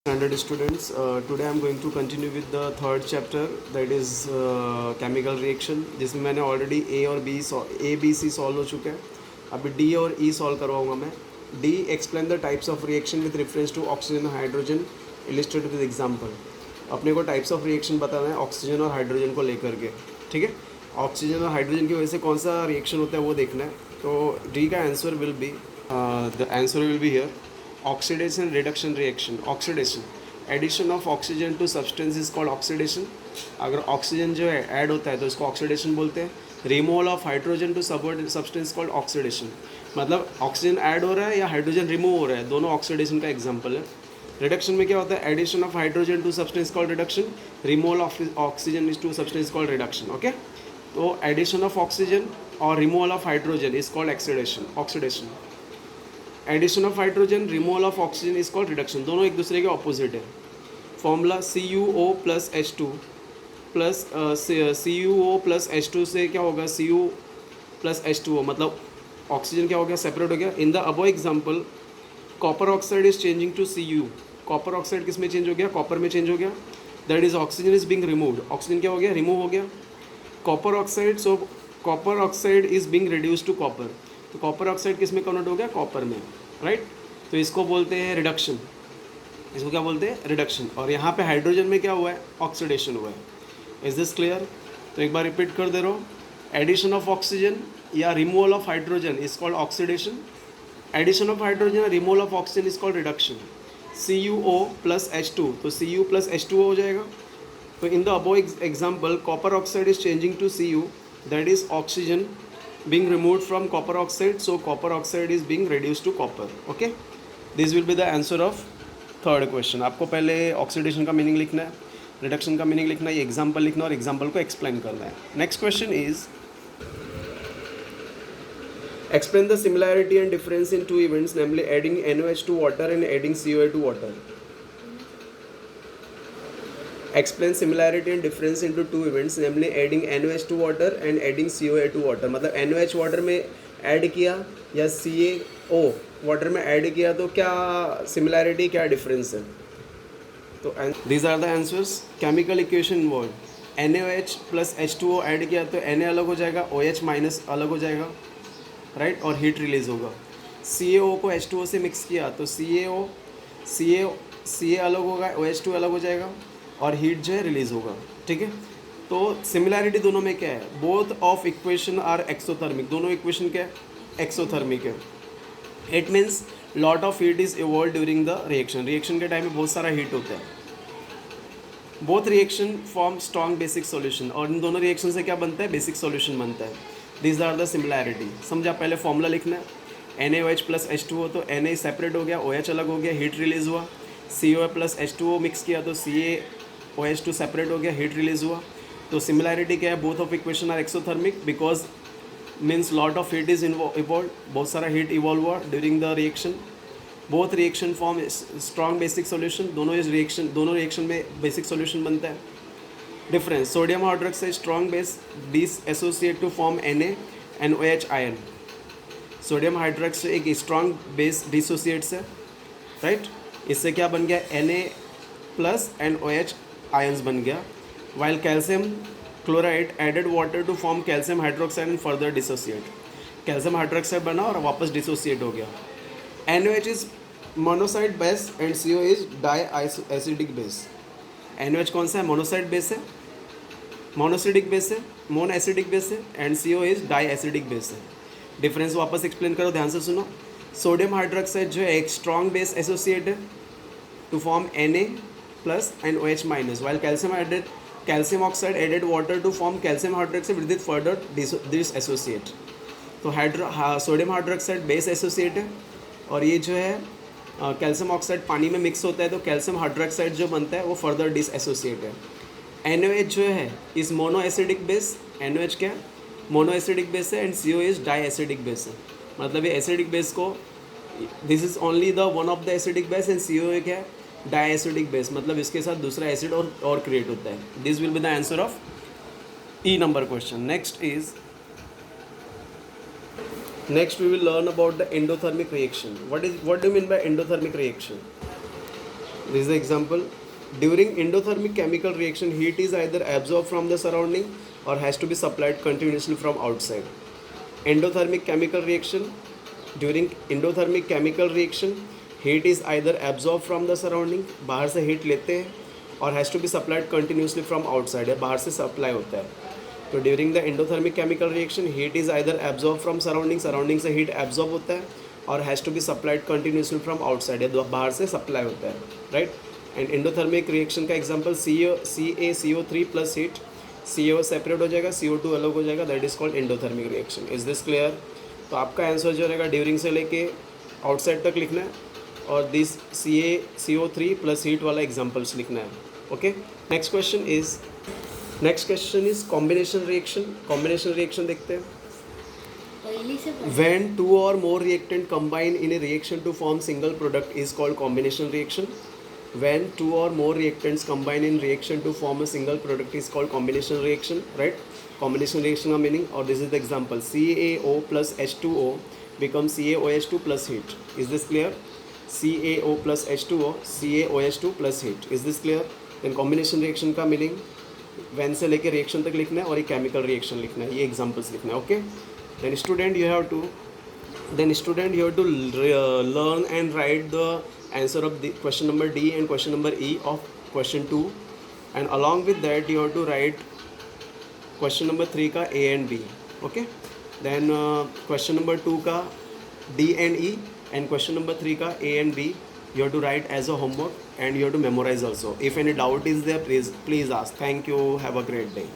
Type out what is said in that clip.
Standard students, today I'm going to continue with the third chapter, that is chemical reaction, जिसमें मैंने already A B C solve हो चुके हैं. अभी D और E सॉल्व करवाऊंगा मैं. D explain the types of reaction with reference to oxygen and hydrogen illustrated with example. अपने को टाइप्स ऑफ रिएक्शन बताना है ऑक्सीजन और हाइड्रोजन को लेकर के. ठीक है, ऑक्सीजन और हाइड्रोजन की वजह से कौन सा रिएक्शन होता है वो देखना है. तो डी का answer will be the answer will be here oxidation reduction reaction. Oxidation, addition of oxygen to substance is called oxidation. अगर ऑक्सीजन जो है ऐड होता है तो इसको ऑक्सीडेशन बोलते हैं. Removal of hydrogen to substance called oxidation. मतलब ऑक्सीजन ऐड हो रहा है या हाइड्रोजन रिमूव हो रहा है, दोनों ऑक्सीडेशन का एग्जाम्पल है. रिडक्शन में क्या होता है, addition of hydrogen to substance called reduction, removal of oxygen is to substance called reduction. Okay, तो एडिशन ऑफ ऑक्सीजन और removal of hydrogen is called oxidation. Addition of hydrogen, removal of oxygen is called reduction. दोनों एक दूसरे के opposite है. Formula CuO plus H2 plus CuO plus H2 से क्या होगा, Cu प्लस H2O, मतलब ऑक्सीजन क्या हो गया, सेपरेट हो गया. In the above example copper oxide is changing to Cu. Copper oxide किस में चेंज हो गया, कॉपर में चेंज हो गया. That is oxygen is being removed. Oxygen क्या हो गया, रिमूव हो गया. Copper oxide, so copper oxide is being reduce to copper. तो कॉपर ऑक्साइड किस में कन्वर्ट हो गया, कॉपर में, राइट. तो इसको बोलते हैं रिडक्शन. इसको क्या बोलते हैं, रिडक्शन. और यहाँ पे हाइड्रोजन में क्या हुआ है, ऑक्सीडेशन हुआ है. Is this clear. तो एक बार रिपीट कर दे रहा हूँ. एडिशन ऑफ ऑक्सीजन या removal of hydrogen is called oxidation. Addition of hydrogen, removal of oxygen is called reduction. CuO plus H2, तो Cu प्लस H2O हो जाएगा. तो in the above example copper oxide is changing to Cu, that is oxygen being removed from copper oxide, so copper oxide is being reduced to copper. Okay, this will be the answer of third question. आपको पहले oxidation का meaning लिखना है, reduction का meaning लिखना है, ये example लिखना और एग्जाम्पल को एक्सप्लेन करना है. Next question is explain the similarity and difference in two events, namely adding NaOH to water and adding COA to water. Explain similarity and difference into two events, namely adding NaOH to water and adding COA to water. मतलब NaOH water में add किया या CaO water में add किया, तो क्या similarity, क्या difference है. तो these are the answers. Chemical equation involve, NaOH plus H2O add किया तो Na अलग हो जाएगा, OH माइनस अलग हो जाएगा, राइट, और हीट रिलीज होगा. CaO को H2O से मिक्स किया तो Ca अलग होगा, OH2 अलग हो जाएगा और हीट जो है रिलीज होगा. ठीक है, तो सिमिलैरिटी दोनों में क्या है, both of equation are exothermic. दोनों इक्वेशन क्या है, एक्सोथर्मिक है. It means lot of heat is evolve during the reaction. Reaction के टाइम में बहुत सारा हीट होता है. Both reaction form strong basic solution, और इन दोनों रिएक्शन से क्या बनता है, बेसिक सॉल्यूशन बनता है. This are the similarity. समझा, पहले फॉर्मूला लिखना है. NaOH प्लस H2O, तो Na सेपरेट हो गया, OH अलग हो गया, हीट रिलीज हुआ. COA प्लस H2O मिक्स किया तो CaOH2 सेपरेट हो गया, हीट रिलीज हुआ. तो सिमिलैरिटी क्या है, both of equation are exothermic because means lot of heat is evolve, बहुत सारा हीट इवॉल्व हुआ during the reaction. Both reaction form strong basic solution. दोनों रिएक्शन में बेसिक सॉल्यूशन बनता है. Difference, sodium hydroxide strong base dissociate to form NaOH ion. Sodium hydroxide एक strong base dissociates है, right. इससे क्या बन गया, Na plus and OH ions बन गया. While calcium chloride added water to form calcium hydroxide and further dissociate. Calcium hydroxide बना और वापस डिसोसिएट हो गया. NaOH is monoacidic base and CO is diacidic base. NaOH कौन सा है, मोनोसाइड बेस है, मोनोसिडिक बेस है, मोन एसिडिक बेस है, and CO is diacidic base है. डिफरेंस वापस एक्सप्लेन करो, ध्यान से सुनो. सोडियम हाइड्रोक्साइड जो है एक स्ट्रॉन्ग बेस एसोसिएट है to form Na plus and OH minus, while calcium oxide added water to form calcium hydroxide with further dissociate. तो सोडियम हाइड्रोक्साइड बेस एसोसिएट है, और ये जो है कैल्शियम ऑक्साइड पानी में मिक्स होता है तो कैल्शियम हाइड्रोक्साइड जो बनता है वो फर्दर डिस एसोसिएट है. NaOH जो है इस मोनो एसिडिक बेस, NaOH क्या है, मोनो एसिडिक बेस है, and CO is diacidic base है. मतलब ये एसिडिक बेस को, this is only the one of the acidic base, and CO एक है डाई एसिडिक बेस, मतलब इसके साथ दूसरा एसिड और क्रिएट होता है. This will be the answer of E number question. Next we will learn about the endothermic reaction. What do you mean by endothermic reaction? This is the example. During endothermic chemical reaction, heat is either absorbed from the surrounding or has to be supplied continuously from outside. Endothermic chemical reaction. During endothermic chemical reaction, heat is either absorbed from the surrounding, बाहर से heat लेते हैं, और has to be supplied continuously from outside, है बाहर से supply होता है. तो during the endothermic chemical reaction heat is either absorb from surrounding, surrounding से हीट एब्जॉर्ब होता है, और has to be supplied continuously from outside, या बाहर से सप्लाई होता है, राइट. एंड एंडोथर्मिक रिएक्शन का example CaCO3 plus heat, CO separate हो जाएगा, CO2 अलग हो जाएगा, that is called endothermic reaction. Is this clear? तो आपका आंसर जो रहेगा ड्यूरिंग से लेके आउटसाइड तक लिखना है, और दिस CaCO3 प्लस हीट वाला एग्जाम्पल्स लिखना है. Okay. Next question is combination reaction. Combination reaction देखते हैं. When two or more reactant combine in a reaction to form single product is called combination reaction. When two or more reactants combine in reaction to form a single product is called combination reaction, right? Combination reaction का meaning, or this is the example, CaO plus H2O becomes CaOH2 plus heat. Is this clear? CaO plus H2O, CaOH2 plus heat. Is this clear? Then combination reaction का meaning, when से लेके reaction तक लिखना है, और ये chemical reaction लिखना है, ये examples लिखना है. Okay? Then student you have to learn and write the answer of the question number D and question number E of question 2, and along with that you have to write question number 3 का A and B. Okay. Then question number 2 का D and E, and question number 3 का A and B you have to write as a homework, and you have to memorize also. If any doubt is there, please ask. Thank you. Have a great day.